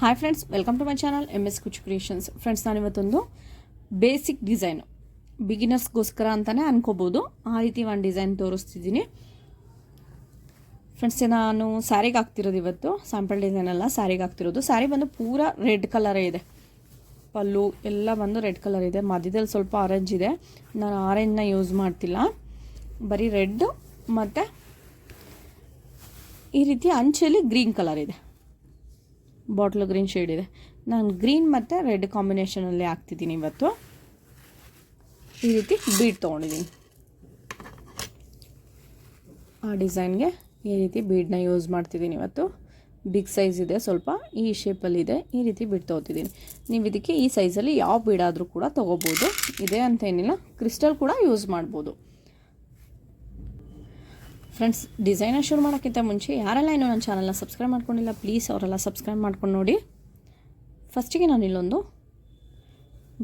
Hi friends, welcome to my channel MS Kuch creations. Friends, ನಾನಿವತ್ತೊಂದು basic design ಬಿಗಿನರ್ಸ್ಗೋಸ್ಕರ ಅಂತಲೇ ಅನ್ಕೋಬೋದು, ಆ ರೀತಿ ಒಂದು ಡಿಸೈನ್ ತೋರಿಸ್ತಿದ್ದೀನಿ. ಫ್ರೆಂಡ್ಸ್, ನಾನು ಸ್ಯಾರಿಗೆ ಹಾಕ್ತಿರೋದು ಇವತ್ತು. ಸ್ಯಾಂಪಲ್ ಡಿಸೈನ್ ಎಲ್ಲ ಸ್ಯಾರಿಗೆ ಹಾಕ್ತಿರೋದು. ಸ್ಯಾರಿ ಬಂದು ಪೂರ ರೆಡ್ ಕಲರೇ ಇದೆ. ಪಲ್ಲು ಎಲ್ಲ ಬಂದು ರೆಡ್ ಕಲರ್ ಇದೆ. ಮಧ್ಯದಲ್ಲಿ ಸ್ವಲ್ಪ ಆರೆಂಜ್ ಇದೆ. ನಾನು ಆರೆಂಜ್ನ ಯೂಸ್ ಮಾಡ್ತಿಲ್ಲ, ಬರೀ ರೆಡ್ಡು ಮತ್ತು ಈ ರೀತಿ ಅಂಚಲ್ಲಿ ಗ್ರೀನ್ ಕಲರ್ ಇದೆ. ಬಾಟ್ಲ್ ಗ್ರೀನ್ ಶೇಡ್ ಇದೆ. ನಾನು ಗ್ರೀನ್ ಮತ್ತು ರೆಡ್ ಕಾಂಬಿನೇಷನಲ್ಲಿ ಹಾಕ್ತಿದ್ದೀನಿ ಇವತ್ತು. ಈ ರೀತಿ ಬೀಡ್ ತೊಗೊಂಡಿದ್ದೀನಿ. ಆ ಡಿಸೈನ್ಗೆ ಈ ರೀತಿ ಬೀಡನ್ನ ಯೂಸ್ ಮಾಡ್ತಿದ್ದೀನಿ ಇವತ್ತು. ಬಿಗ್ ಸೈಜ್ ಇದೆ, ಸ್ವಲ್ಪ ಈ ಶೇಪಲ್ಲಿದೆ. ಈ ರೀತಿ ಬೀಡ್ ತೊಗೋತಿದ್ದೀನಿ. ನೀವು ಇದಕ್ಕೆ ಈ ಸೈಜಲ್ಲಿ ಯಾವ ಬೀಡಾದರೂ ಕೂಡ ತೊಗೋಬೋದು. ಇದೆ ಅಂತ ಏನಿಲ್ಲ, ಕ್ರಿಸ್ಟಲ್ ಕೂಡ ಯೂಸ್ ಮಾಡ್ಬೋದು. ಫ್ರೆಂಡ್ಸ್, ಡಿಸೈನ ಶುರು ಮಾಡೋಕ್ಕಿಂತ ಮುಂಚೆ ಯಾರೆಲ್ಲ ಇನ್ನೂ ನನ್ನ ಚಾನಲ್ನ ಸಬ್ಸ್ಕ್ರೈಬ್ ಮಾಡ್ಕೊಂಡಿಲ್ಲ, ಪ್ಲೀಸ್ ಅವರೆಲ್ಲ ಸಬ್ಸ್ಕ್ರೈಬ್ ಮಾಡ್ಕೊಂಡು ನೋಡಿ. ಫಸ್ಟಿಗೆ ನಾನು ಇಲ್ಲೊಂದು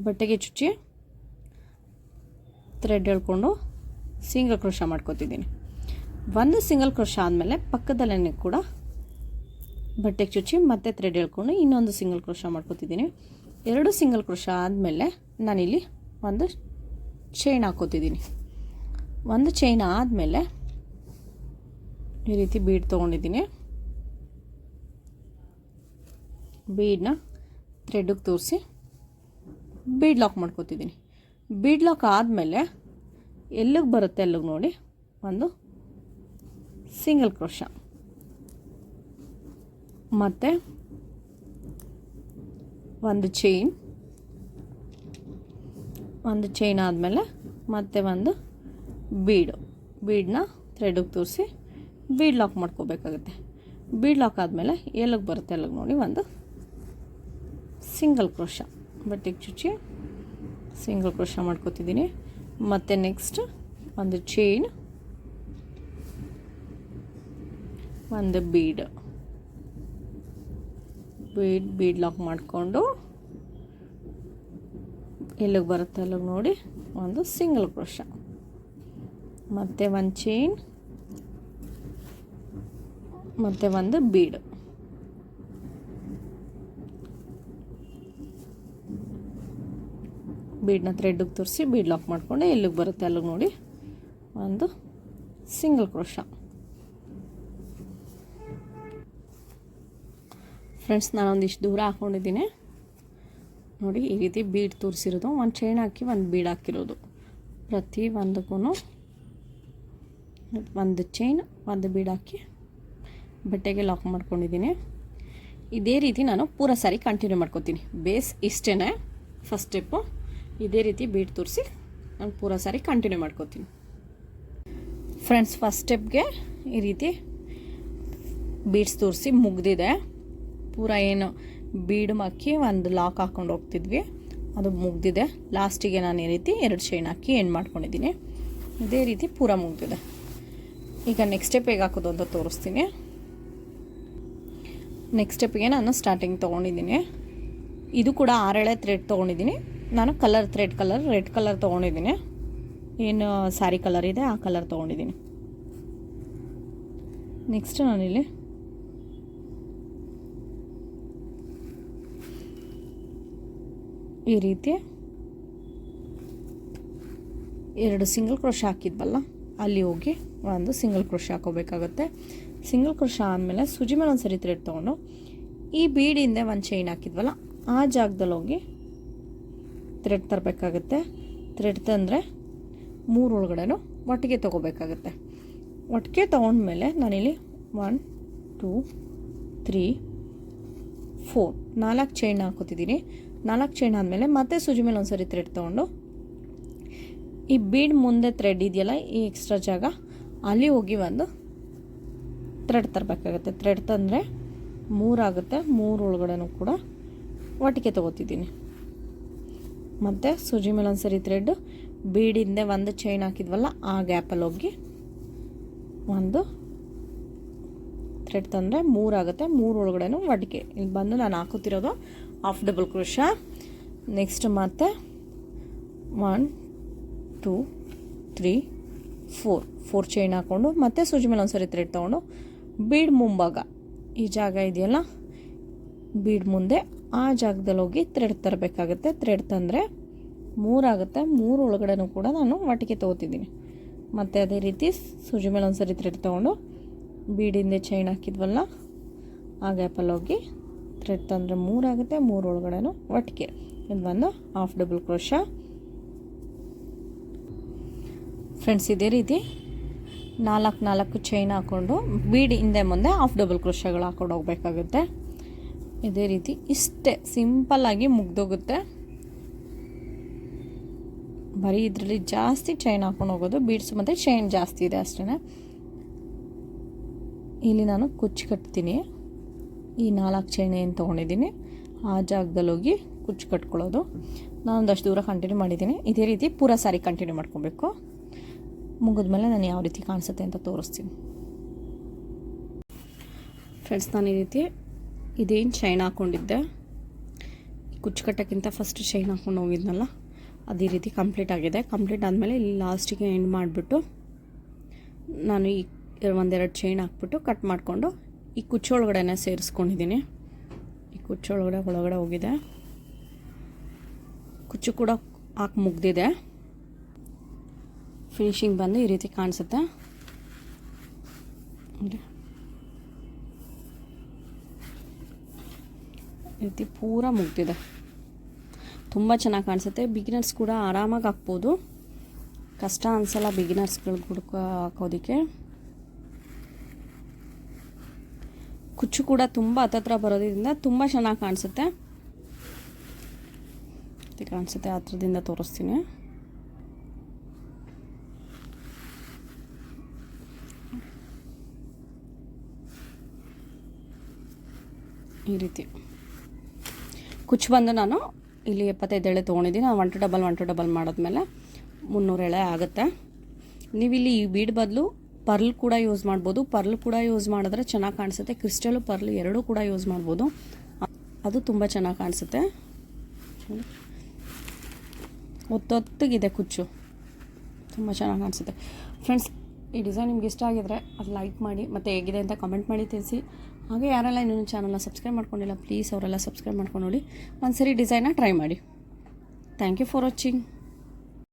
ಬಟ್ಟೆಗೆ ಚುಚ್ಚಿ ಥ್ರೆಡ್ ಎಳ್ಕೊಂಡು ಸಿಂಗಲ್ ಕ್ರೋಶ ಮಾಡ್ಕೊತಿದ್ದೀನಿ. ಒಂದು ಸಿಂಗಲ್ ಕ್ರೋಶ ಆದಮೇಲೆ ಪಕ್ಕದಲ್ಲೇ ಕೂಡ ಬಟ್ಟೆಗೆ ಚುಚ್ಚಿ ಮತ್ತೆ ಥ್ರೆಡ್ ಎಳ್ಕೊಂಡು ಇನ್ನೊಂದು ಸಿಂಗಲ್ ಕ್ರೋಶ ಮಾಡ್ಕೊತಿದ್ದೀನಿ. 2 ಸಿಂಗಲ್ ಕ್ರೋಶ ಆದಮೇಲೆ ನಾನಿಲ್ಲಿ ಒಂದು ಚೈನ್ ಹಾಕೋತಿದ್ದೀನಿ. ಒಂದು ಚೈನ್ ಆದಮೇಲೆ ಈ ರೀತಿ ಬೀಡ್ ತೊಗೊಂಡಿದ್ದೀನಿ. ಬೀಡನ್ನ ಥ್ರೆಡ್ಗೆ ತೋರಿಸಿ ಬೀಡ್ ಲಾಕ್ ಮಾಡ್ಕೊತಿದ್ದೀನಿ. ಬೀಡ್ ಲಾಕ್ ಆದಮೇಲೆ ಎಲ್ಲಿಗೆ ಬರುತ್ತೆ ಅಲ್ಲಿಗೆ ನೋಡಿ ಒಂದು ಸಿಂಗಲ್ ಕ್ರೋಶ, ಮತ್ತು ಒಂದು ಚೈನ್ ಆದಮೇಲೆ ಮತ್ತೆ ಒಂದು ಬೀಡನ್ನ ಥ್ರೆಡ್ಗೆ ತೋರಿಸಿ ಬೀಡ್ ಲಾಕ್ ಮಾಡ್ಕೋಬೇಕಾಗುತ್ತೆ. ಬೀಡ್ ಲಾಕ್ ಆದಮೇಲೆ ಎಲ್ಲಿಗೆ ಬರುತ್ತೆ ಅಲ್ಲಿಗೆ ನೋಡಿ ಒಂದು ಸಿಂಗಲ್ ಕ್ರೋಶ, ಬಟ್ಟೆಗೆ ಚುಚ್ಚಿ ಸಿಂಗಲ್ ಕ್ರೋಶ ಮಾಡ್ಕೋತಿದ್ದೀನಿ. ಮತ್ತು ನೆಕ್ಸ್ಟ್ ಒಂದು ಚೈನ್, ಒಂದು ಬೀಡ್ ಲಾಕ್ ಮಾಡಿಕೊಂಡು ಎಲ್ಲಿಗೆ ಬರುತ್ತೆ ಅಲ್ಲಿಗೆ ನೋಡಿ ಒಂದು ಸಿಂಗಲ್ ಕ್ರೋಶ, ಮತ್ತು ಒಂದು ಚೈನ್, ಮತ್ತು ಒಂದು ಬೀಡನ್ನ ಥ್ರೆಡ್ಗೆ ತೋರಿಸಿ ಬೀಡ್ ಲಾಕ್ ಮಾಡಿಕೊಂಡು ಎಲ್ಲಿಗೆ ಬರುತ್ತೆ ಅಲ್ಲಿಗೆ ನೋಡಿ ಒಂದು ಸಿಂಗಲ್ ಕ್ರೋಶ. ಫ್ರೆಂಡ್ಸ್, ನಾನೊಂದಿಷ್ಟು ದೂರ ಹಾಕ್ಕೊಂಡಿದ್ದೀನಿ ನೋಡಿ. ಈ ರೀತಿ ಬೀಡ್ ತೋರಿಸಿರೋದು, ಒಂದು ಚೈನ್ ಹಾಕಿ ಒಂದು ಬೀಡ್ ಹಾಕಿರೋದು. ಪ್ರತಿ ಒಂದಕ್ಕೂ ಒಂದು ಚೈನ್, ಒಂದು ಬೀಡ್ ಹಾಕಿ ಬಟ್ಟೆಗೆ ಲಾಕ್ ಮಾಡ್ಕೊಂಡಿದ್ದೀನಿ. ಇದೇ ರೀತಿ ನಾನು ಪೂರ ಸಾರಿ ಕಂಟಿನ್ಯೂ ಮಾಡ್ಕೊತೀನಿ. ಬೇಸ್ ಇಷ್ಟೇ, ಫಸ್ಟ್ ಸ್ಟೆಪ್ಪು. ಇದೇ ರೀತಿ ಬೀಡ್ ತೋರಿಸಿ ನಾನು ಪೂರ ಸಾರಿ ಕಂಟಿನ್ಯೂ ಮಾಡ್ಕೊತೀನಿ. ಫ್ರೆಂಡ್ಸ್, ಫಸ್ಟ್ ಸ್ಟೆಪ್ಗೆ ಈ ರೀತಿ ಬೀಡ್ಸ್ ತೋರಿಸಿ ಮುಗ್ದಿದೆ. ಪೂರ ಏನು ಬೀಡ್ ಹಾಕಿ ಒಂದು ಲಾಕ್ ಹಾಕ್ಕೊಂಡು ಹೋಗ್ತಿದ್ವಿ, ಅದು ಮುಗ್ದಿದೆ. ಲಾಸ್ಟಿಗೆ ನಾನು ಈ ರೀತಿ 2 ಚೈನ್ ಹಾಕಿ ಎಂಡ್ ಮಾಡ್ಕೊಂಡಿದ್ದೀನಿ. ಇದೇ ರೀತಿ ಪೂರ ಮುಗ್ದಿದೆ. ಈಗ ನೆಕ್ಸ್ಟ್ ಸ್ಟೆಪ್ ಹೇಗೆ ಹಾಕೋದು ಅಂತ ತೋರಿಸ್ತೀನಿ. ನೆಕ್ಸ್ಟ್ ಸ್ಟೆಪ್ಗೆ ನಾನು ಸ್ಟಾರ್ಟಿಂಗ್ ತೊಗೊಂಡಿದ್ದೀನಿ. ಇದು ಕೂಡ 6 ಎಳೆ ಥ್ರೆಡ್ ತೊಗೊಂಡಿದ್ದೀನಿ ನಾನು. ರೆಡ್ ಕಲರ್ ತೊಗೊಂಡಿದ್ದೀನಿ. ಏನು ಸ್ಯಾರಿ ಕಲರ್ ಇದೆ ಆ ಕಲರ್ ತೊಗೊಂಡಿದ್ದೀನಿ. ನೆಕ್ಸ್ಟ್ ನಾನಿಲ್ಲಿ ಈ ರೀತಿ 2 ಸಿಂಗಲ್ ಕ್ರೋಶ ಹಾಕಿದ್ವಲ್ಲ, ಅಲ್ಲಿ ಹೋಗಿ ಒಂದು ಸಿಂಗಲ್ ಕ್ರೋಶ ಹಾಕೋಬೇಕಾಗುತ್ತೆ. ಸಿಂಗಲ್ ಕ್ರೋಶ ಆದಮೇಲೆ ಸೂಜಿ ಮೇಲೆ ಒಂದು ಸರಿ ಥ್ರೆಡ್ ತೊಗೊಂಡು ಈ ಬೀಡಿಂದ ಒಂದು ಚೈನ್ ಹಾಕಿದ್ವಲ್ಲ ಆ ಜಾಗದಲ್ಲಿ ಹೋಗಿ ಥ್ರೆಡ್ ತರಬೇಕಾಗುತ್ತೆ. ಥ್ರೆಡ್ ತಂದರೆ 3 ಒಳಗಡೆನೂ ಒಟ್ಟಿಗೆ ತೊಗೋಬೇಕಾಗುತ್ತೆ. ಒಟ್ಟಿಗೆ ತೊಗೊಂಡ್ಮೇಲೆ ನಾನಿಲ್ಲಿ 1 2 3 4 4 ಚೈನ್ ಹಾಕೋತಿದ್ದೀನಿ. 4 ಚೈನ್ ಆದಮೇಲೆ ಮತ್ತೆ ಸೂಜಿ ಮೇಲೆ ಒಂದು ಸರಿ ಥ್ರೆಡ್ ತೊಗೊಂಡು ಈ ಬೀಡ್ ಮುಂದೆ ಥ್ರೆಡ್ ಇದೆಯಲ್ಲ, ಈ ಎಕ್ಸ್ಟ್ರಾ ಜಾಗ ಅಲ್ಲಿ ಹೋಗಿ ಒಂದು ಥ್ರೆಡ್ ತರಬೇಕಾಗುತ್ತೆ. ಥ್ರೆಡ್ ತಂದರೆ 3 ಆಗುತ್ತೆ. 3 ಒಳಗಡೆನೂ ಕೂಡ ಒಟ್ಟಿಗೆ ತೊಗೋತಿದ್ದೀನಿ. ಮತ್ತು ಸೂಜಿ ಮೇಲೆ ಒಂದು ಸರಿ ಥ್ರೆಡ್, ಬೀಡಿಂದ ಒಂದು ಚೈನ್ ಹಾಕಿದ್ವಲ್ಲ ಆ ಗ್ಯಾಪಲ್ಲಿ ಹೋಗಿ ಒಂದು ಥ್ರೆಡ್ ತಂದರೆ 3 ಆಗುತ್ತೆ. 3 ಒಳಗಡೆನೂ ಒಟ್ಟಿಗೆ ಇಲ್ಲಿ ಬಂದು ನಾನು ಹಾಕೋತಿರೋದು ಹಾಫ್ ಡಬಲ್ ಕ್ರೋಶ. ನೆಕ್ಸ್ಟ್ ಮತ್ತೆ 1 2 3 4 ಚೈನ್ ಹಾಕ್ಕೊಂಡು ಮತ್ತೆ ಸೂಜಿ ಮೇಲೆ ಒಂದು ಸರಿ ಥ್ರೆಡ್ ತೊಗೊಂಡು ಬೀಡ್ ಮುಂಭಾಗ ಈ ಜಾಗ ಇದೆಯಲ್ಲ ಬೀಡ್ ಮುಂದೆ ಆ ಜಾಗದಲ್ಲಿ ಹೋಗಿ ಥ್ರೆಡ್ ತರಬೇಕಾಗುತ್ತೆ. ಥ್ರೆಡ್ ತಂದರೆ 3 ಆಗುತ್ತೆ. 3 ಒಳಗಡೆನೂ ಕೂಡ ನಾನು ಒಟ್ಟಿಗೆ ತೊಗೋತಿದ್ದೀನಿ. ಮತ್ತು ಅದೇ ರೀತಿ ಸೂಜಿ ಮೇಲೆ ಒಂದ್ಸರಿ ಥ್ರೆಡ್ ತೊಗೊಂಡು ಬೀಡಿಂದ ಚೈನ್ ಹಾಕಿದ್ವಲ್ಲ ಆ ಗ್ಯಾಪಲ್ಲಿ ಹೋಗಿ ಥ್ರೆಡ್ ತಂದರೆ 3 ಆಗುತ್ತೆ. 3 ಒಳಗಡೆನೂ ಒಟ್ಟಿಗೆ ಇದು ಬಂದು ಹಾಫ್ ಡಬಲ್ ಕ್ರೋಶಾ. ಫ್ರೆಂಡ್ಸ್, ಇದೇ ರೀತಿ 4 ಚೈನ್ ಹಾಕ್ಕೊಂಡು ಬೀಡ್ ಹಿಂದೆ ಮುಂದೆ ಹಾಫ್ ಡಬಲ್ ಕ್ರೋಶಾಗಳು ಹಾಕ್ಕೊಂಡು ಹೋಗಬೇಕಾಗುತ್ತೆ. ಇದೇ ರೀತಿ ಇಷ್ಟೇ ಸಿಂಪಲ್ಲಾಗಿ ಮುಗ್ದೋಗುತ್ತೆ. ಬರೀ ಇದರಲ್ಲಿ ಜಾಸ್ತಿ ಚೈನ್ ಹಾಕ್ಕೊಂಡು ಹೋಗೋದು, ಬೀಡ್ಸು ಮತ್ತು ಚೈನ್ ಜಾಸ್ತಿ ಇದೆ ಅಷ್ಟೇ. ಇಲ್ಲಿ ನಾನು ಕುಚ್ಚು ಕಟ್ತೀನಿ. ಈ 4 ಚೈನ್ ಏನು ತೊಗೊಂಡಿದ್ದೀನಿ ಆ ಜಾಗದಲ್ಲಿ ಹೋಗಿ ಕುಚ್ಚು ಕಟ್ಕೊಳ್ಳೋದು. ನಾನು ಒಂದಷ್ಟು ದೂರ ಕಂಟಿನ್ಯೂ ಮಾಡಿದ್ದೀನಿ. ಇದೇ ರೀತಿ ಪೂರ ಸಾರಿ ಕಂಟಿನ್ಯೂ ಮಾಡ್ಕೊಬೇಕು. ಮುಗಿದ್ಮೇಲೆ ನಾನು ಯಾವ ರೀತಿ ಕಾಣಿಸುತ್ತೆ ಅಂತ ತೋರಿಸ್ತೀನಿ. ಫ್ರೆಂಡ್ಸ್, ನಾನು ಈ ರೀತಿ ಇದೇನು ಚೈನ್ ಹಾಕ್ಕೊಂಡಿದ್ದೆ, ಕುಚ್ಚು ಕಟ್ಟೋಕ್ಕಿಂತ ಫಸ್ಟ್ ಚೈನ್ ಹಾಕ್ಕೊಂಡು ಹೋಗಿದ್ನಲ್ಲ ಅದೇ ರೀತಿ ಕಂಪ್ಲೀಟ್ ಆಗಿದೆ. ಕಂಪ್ಲೀಟ್ ಆದಮೇಲೆ ಇಲ್ಲಿ ಲಾಸ್ಟಿಗೆ ಎಂಡ್ ಮಾಡಿಬಿಟ್ಟು ನಾನು ಈ 1-2 ಚೈನ್ ಹಾಕ್ಬಿಟ್ಟು ಕಟ್ ಮಾಡಿಕೊಂಡು ಈ ಕುಚ್ಚೊಳಗಡೆನೇ ಸೇರಿಸ್ಕೊಂಡಿದ್ದೀನಿ. ಈ ಒಳಗಡೆ ಹೋಗಿದೆ. ಕುಚ್ಚು ಕೂಡ ಹಾಕಿ ಮುಗ್ದಿದೆ. ಫಿನಿಶಿಂಗ್ ಬಂದು ಈ ರೀತಿ ಕಾಣಿಸುತ್ತೆ. ಈ ರೀತಿ ಪೂರ ಮುಗ್ದಿದೆ. ತುಂಬ ಚೆನ್ನಾಗಿ ಕಾಣಿಸುತ್ತೆ. ಬಿಗಿನರ್ಸ್ ಕೂಡ ಆರಾಮಾಗಿ ಹಾಕ್ಬೋದು. ಕಷ್ಟ ಅನಿಸಲ್ಲ ಬಿಗಿನರ್ಸ್ಗಳು ಹುಡುಕ ಹಾಕೋದಕ್ಕೆ. ಕುಚ್ಚು ಕೂಡ ತುಂಬ ಹತ್ತತ್ರ ಬರೋದ್ರಿಂದ ತುಂಬ ಚೆನ್ನಾಗಿ ಕಾಣಿಸುತ್ತೆ. ಹತ್ರದಿಂದ ತೋರಿಸ್ತೀನಿ. ಈ ರೀತಿ ಕುಚ್ಚು ಬಂದು ನಾನು ಇಲ್ಲಿ 75 ಎಳೆ ತೊಗೊಂಡಿದ್ದೀನಿ. ನಾನು 1 to ಡಬಲ್ ಮಾಡಿದ್ಮೇಲೆ 300 ಎಳೆ ಆಗುತ್ತೆ. ನೀವಿಲ್ಲಿ ಈ ಬೀಡ್ ಬದಲು ಪರ್ಲ್ ಕೂಡ ಯೂಸ್ ಮಾಡ್ಬೋದು. ಪರ್ಲ್ ಕೂಡ ಯೂಸ್ ಮಾಡಿದ್ರೆ ಚೆನ್ನಾಗಿ ಕಾಣಿಸುತ್ತೆ. ಕ್ರಿಸ್ಟಲು ಪರ್ಲ್ ಎರಡೂ ಕೂಡ ಯೂಸ್ ಮಾಡ್ಬೋದು. ಅದು ತುಂಬ ಚೆನ್ನಾಗಿ ಕಾಣಿಸುತ್ತೆ. ಒತ್ತೊತ್ತಿಗಿದೆ ಕುಚ್ಚು, ತುಂಬ ಚೆನ್ನಾಗಿ ಕಾಣಿಸುತ್ತೆ. ಫ್ರೆಂಡ್ಸ್, ಈ ಡಿಸೈನ್ ನಿಮ್ಗೆ ಇಷ್ಟ ಆಗಿದ್ರೆ ಅದು ಲೈಕ್ ಮಾಡಿ ಮತ್ತು ಹೇಗಿದೆ ಅಂತ ಕಮೆಂಟ್ ಮಾಡಿ ತಿಳಿಸಿ. ಹಾಗೆ ಯಾರೆಲ್ಲ ಇನ್ನೊಂದು ಚಾನಲ್ನ ಸಬ್ಸ್ಕ್ರೈಬ್ ಮಾಡ್ಕೊಂಡಿಲ್ಲ ಪ್ಲೀಸ್ ಅವರೆಲ್ಲ ಸಬ್ಸ್ಕ್ರೈಬ್ ಮಾಡ್ಕೊಂಡು ನೋಡಿ. ಒಂದ್ಸರಿ ಡಿಸೈನ್ನ ಟ್ರೈ ಮಾಡಿ. Thank you for watching.